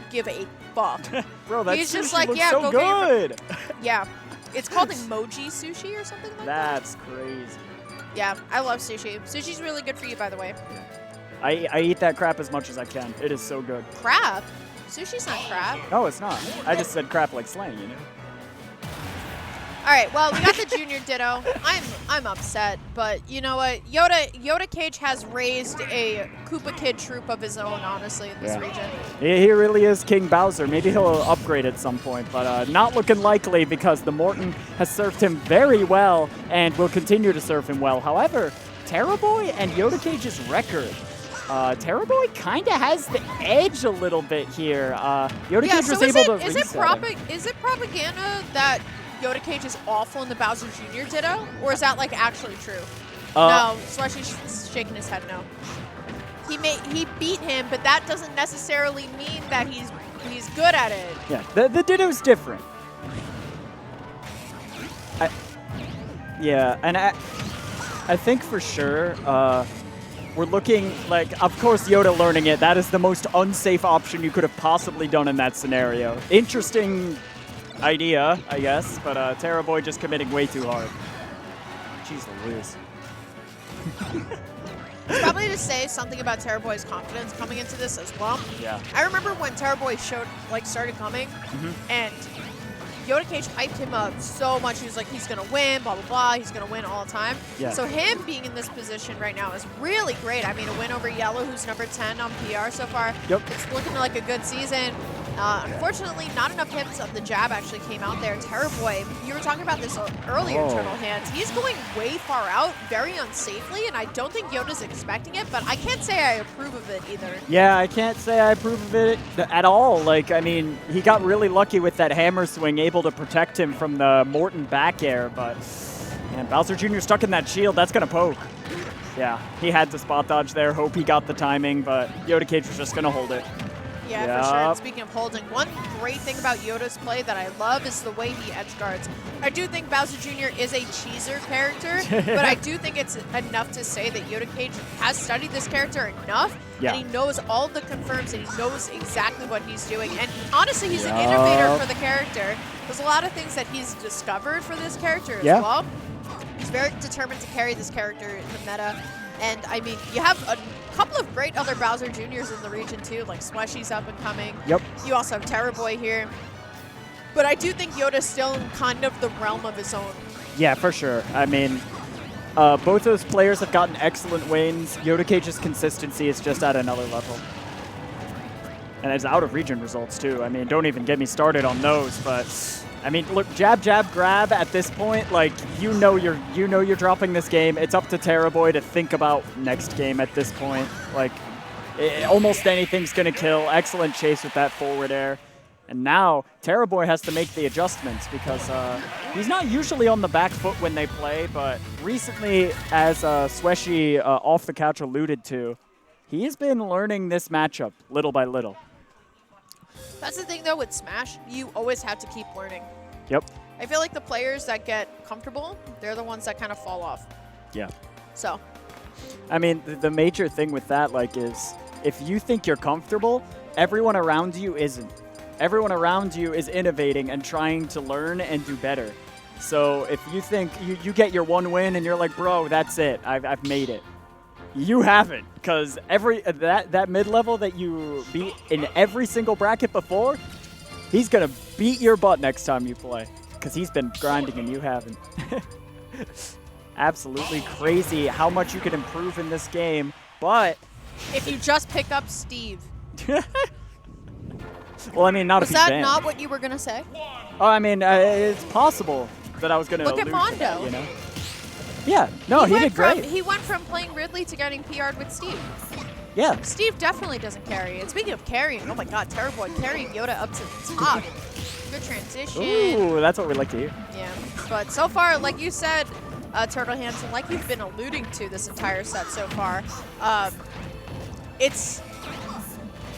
give a fuck. Bro, that He's sushi just like, looks yeah, so go good. Yeah. It's called emoji sushi or something like that. That's crazy. Yeah, I love sushi. Sushi's really good for you, by the way. I eat that crap as much as I can. It is so good. Crap? Sushi's not crap. No, it's not. I just said crap like slang, you know? All right, well, we got the Junior Ditto. I'm upset, but you know what? Yoda Cage has raised a Koopa Kid troop of his own, honestly, in this region. He really is King Bowser. Maybe he'll upgrade at some point, but not looking likely because the Morton has served him very well and will continue to serve him well. However, Terrorboy and Yoda Cage's record. Terrorboy kind of has the edge a little bit here. Yoda Cage was able to reset him. Is it propaganda that Yoda Cage is awful in the Bowser Jr. Ditto, or is that like actually true? No, Slushy's shaking his head no. He beat him, but that doesn't necessarily mean that he's good at it. Yeah, the Ditto's different. I think for sure we're looking like, of course, Yoda learning it. That is the most unsafe option you could have possibly done in that scenario. Interesting idea, I guess, but Terrorboy just committing way too hard. Jeez Louise. It's probably to say something about Terrorboy's confidence coming into this as well. Yeah. I remember when Terrorboy started coming, and Yoda Cage hyped him up so much. He was like, he's going to win, blah, blah, blah. He's going to win all the time. Yeah. So him being in this position right now is really great. I mean, a win over Yellow, who's number 10 on PR so far. Yep. It's looking like a good season. Unfortunately, not enough hits of the jab actually came out there. Terrorboy, you were talking about this earlier, Turtle Hands. He's going way far out, very unsafely, and I don't think Yoda's expecting it, but I can't say I approve of it either. Yeah, I can't say I approve of it at all. Like, I mean, he got really lucky with that hammer swing, able to protect him from the Morton back air, but man, Bowser Jr. stuck in that shield. That's going to poke. Yeah, he had to spot dodge there, hope he got the timing, but Yoda Cage was just going to hold it. Yeah, for sure. And speaking of holding, one great thing about Yoda's play that I love is the way he edge guards. I do think Bowser Jr. is a cheeser character, but I do think it's enough to say that Yoda Cage has studied this character enough, and he knows all the confirms, and he knows exactly what he's doing. And honestly, he's an innovator for the character. There's a lot of things that he's discovered for this character as well. He's very determined to carry this character in the meta. And, I mean, you have a couple of great other Bowser Jr.'s in the region, too, like Slushy's up and coming. Yep. You also have Terrorboy here. But I do think Yoda's still in kind of the realm of his own. Yeah, for sure. I mean, both those players have gotten excellent wins. Yoda Cage's consistency is just at another level. And it's out-of-region results, too. I mean, don't even get me started on those, but I mean, look, jab, jab, grab at this point, like, you know you're dropping this game. It's up to Terrorboy to think about next game at this point. Like, almost anything's going to kill. Excellent chase with that forward air. And now, Terrorboy has to make the adjustments because he's not usually on the back foot when they play, but recently, as Sweshy off the couch alluded to, he's been learning this matchup little by little. That's the thing, though, with Smash, you always have to keep learning. Yep. I feel like the players that get comfortable, they're the ones that kind of fall off. Yeah. So. I mean, the major thing with that, like, is if you think you're comfortable, everyone around you isn't. Everyone around you is innovating and trying to learn and do better. So if you think you get your one win and you're like, bro, that's it, I've made it. You haven't, because that mid-level that you beat in every single bracket before, he's going to beat your butt next time you play, because he's been grinding and you haven't. Absolutely crazy how much you can improve in this game, but... If you just pick up Steve. Well, I mean, not if he's banned. Was that not what you were going to say? Oh, I mean, it's possible that I was going to allude to that, you know? Yeah, no, he did great. He went from playing Ridley to getting PR'd with Steve. Yeah. Steve definitely doesn't carry. And speaking of carrying, oh my god, Terrorboy carrying Yoda up to the top. Good transition. Ooh, that's what we like to hear. Yeah, but so far, like you said, Turtle Hands, and like you've been alluding to this entire set so far, it's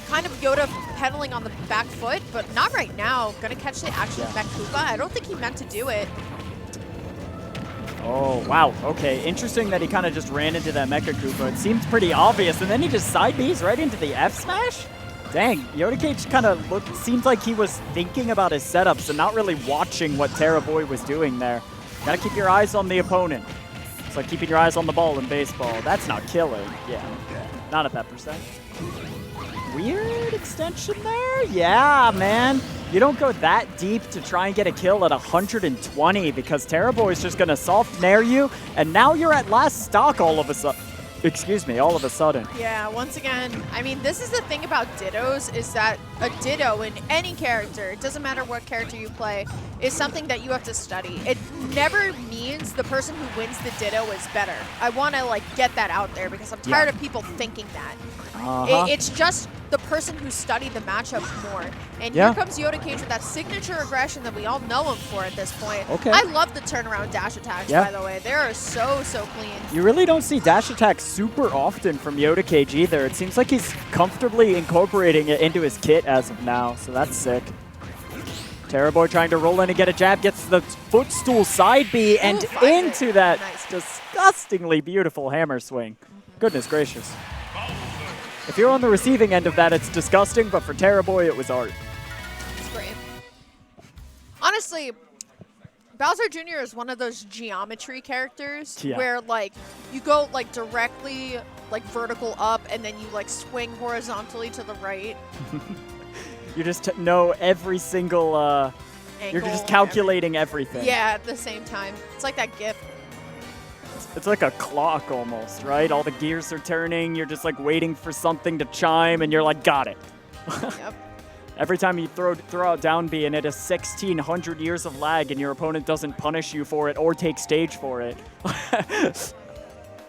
kind of Yoda pedaling on the back foot, but not right now. Gonna catch the actual Mech Koopa. I don't think he meant to do it. Oh, wow. Okay, interesting that he kind of just ran into that Mecha Koopa. It seems pretty obvious, and then he just side B's right into the F smash? Dang, Yoda Cage kind of seemed like he was thinking about his setups and not really watching what Boy was doing there. Gotta keep your eyes on the opponent. It's like keeping your eyes on the ball in baseball. That's not killing. Yeah, not at that percent. Weird extension there? Yeah, man. You don't go that deep to try and get a kill at 120 because Boy is just gonna soft nair you, and now you're at last stock all of a sudden. Excuse me, all of a sudden. Yeah, once again, I mean, this is the thing about dittos is that a ditto in any character, it doesn't matter what character you play, is something that you have to study. It never means the person who wins the ditto is better. I want to, like, get that out there because I'm tired of people thinking that. It's just the person who studied the matchup more. And here comes Yoda Cage with that signature aggression that we all know him for at this point. Okay. I love the turnaround dash attacks, by the way. They are so, so clean. You really don't see dash attacks super often from Yoda Cage either. It seems like he's comfortably incorporating it into his kit as of now, so that's sick. Boy trying to roll in and get a jab, gets the footstool side B and into that disgustingly beautiful hammer swing. Goodness gracious. If you're on the receiving end of that, it's disgusting, but for Boy, it was art. It's great. Honestly, Bowser Jr. is one of those geometry characters where, like, you go, like, directly, like, vertical up, and then you, like, swing horizontally to the right. You just know every single, Angle, you're just calculating everything. Yeah, at the same time. It's like that GIF. It's like a clock almost, right? All the gears are turning, you're just like waiting for something to chime, and you're like, got it. Yep. Every time you throw out down B and it is 1,600 years of lag and your opponent doesn't punish you for it or take stage for it.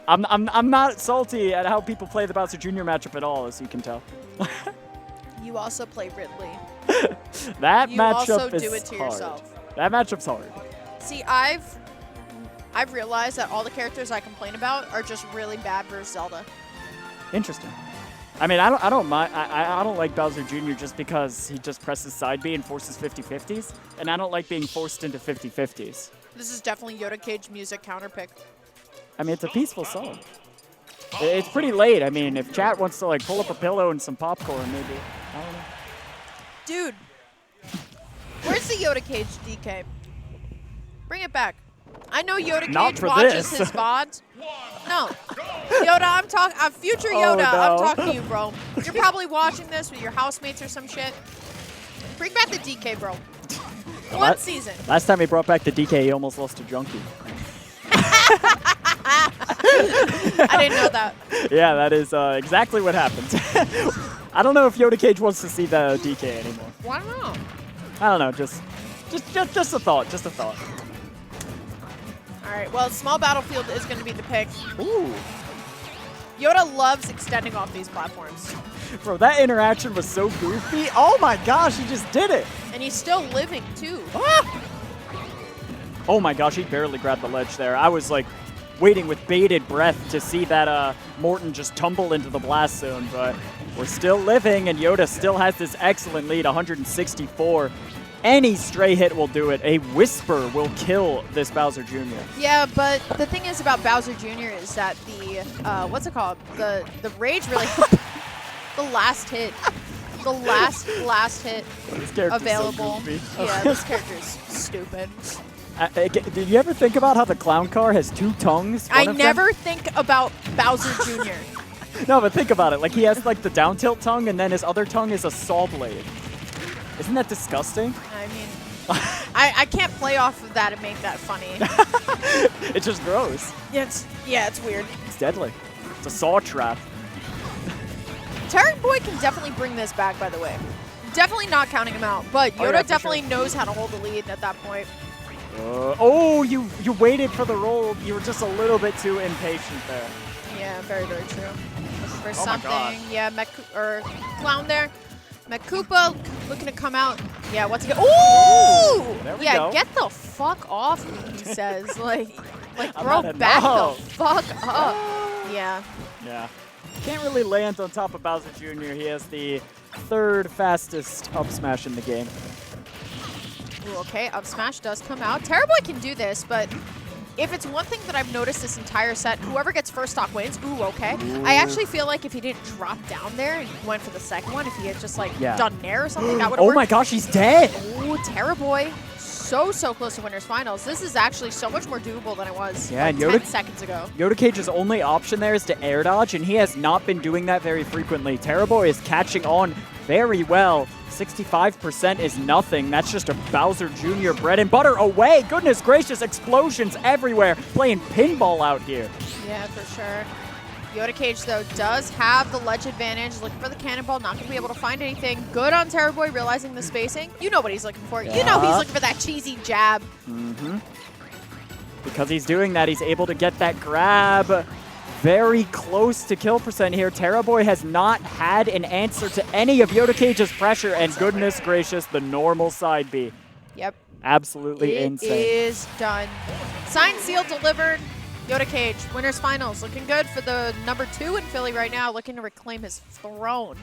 I'm not salty at how people play the Bowser Jr. matchup at all, as you can tell. You also play Ridley. That you matchup also is do it to hard. yourself. That matchup's hard. See, I've realized that all the characters I complain about are just really bad versus Zelda. Interesting. I mean, I don't mind. I don't like Bowser Jr. just because he just presses side B and forces 50-50s, and I don't like being forced into 50-50s. This is definitely Yoda Cage music counterpick. I mean, it's a peaceful song. It's pretty late. I mean, if chat wants to like pull up a pillow and some popcorn, maybe. I don't know. Dude, where's the Yoda Cage DK? Bring it back. I know Yoda Cage watches his VODs. No. Yoda, I'm talking. Future Yoda, I'm talking to you, bro. You're probably watching this with your housemates or some shit. Bring back the DK, bro. One season. Last time he brought back the DK, he almost lost to Junkie. I didn't know that. Yeah, that is exactly what happened. I don't know if Yoda Cage wants to see the DK anymore. Why not? I don't know. Just a thought. Just a thought. All right. Well, small battlefield is going to be the pick. Ooh. Yoda loves extending off these platforms. Bro, that interaction was so goofy. Oh my gosh, he just did it. And he's still living too. Ah! Oh my gosh, he barely grabbed the ledge there. I was like waiting with bated breath to see that Morton just tumble into the blast zone, but we're still living, and Yoda still has this excellent lead, 164. Any stray hit will do it. A whisper will kill this Bowser Jr. Yeah, but the thing is about Bowser Jr. is that the, what's it called? The rage really, the last hit. The last hit available. So yeah, this character's stupid. Did you ever think about how the clown car has two tongues? I never think about Bowser Jr. No, but think about it. Like, he has like the down tilt tongue, and then his other tongue is a saw blade. Isn't that disgusting? I mean, I can't play off of that and make that funny. It's just gross. Yeah, it's weird. It's deadly. It's a saw trap. Boy can definitely bring this back, by the way. Definitely not counting him out, but Yoda definitely knows how to hold the lead at that point. Oh, you waited for the roll. You were just a little bit too impatient there. Yeah, very, very true. For something. Yeah, Clown there. Koopa looking to come out. Yeah, what's he go? Ooh! There we yeah, go. Get the fuck off me, he says. like bro, back the fuck up. Yeah. Yeah. Can't really land on top of Bowser Jr. He has the third fastest up smash in the game. Ooh, okay, up smash does come out. Boy can do this, but if it's one thing that I've noticed this entire set, whoever gets first stock wins. Ooh, okay. I actually feel like if he didn't drop down there and went for the second one, if he had just like done nair or something, that would have worked. Oh my gosh, he's dead. Oh, Terrorboy. So close to winners finals. This is actually so much more doable than it was like 10 seconds ago. Yodacage's only option there is to air dodge, and he has not been doing that very frequently. Terrorboy is catching on very well. 65% is nothing. That's just a Bowser Jr. bread and butter away. Goodness gracious, explosions everywhere. Playing pinball out here. Yeah, for sure. Yodacage, though, does have the ledge advantage. Looking for the cannonball, not going to be able to find anything. Good on Terrorboy, realizing the spacing. You know what he's looking for. Yeah. You know he's looking for that cheesy jab. Because he's doing that, he's able to get that grab. Very close to kill percent here. Terrorboy has not had an answer to any of Yodacage's pressure, and goodness gracious, the normal side B. Yep. Absolutely insane. It is done. Signed, sealed, delivered. Yodacage, winners finals. Looking good for the #2 in Philly right now, looking to reclaim his throne.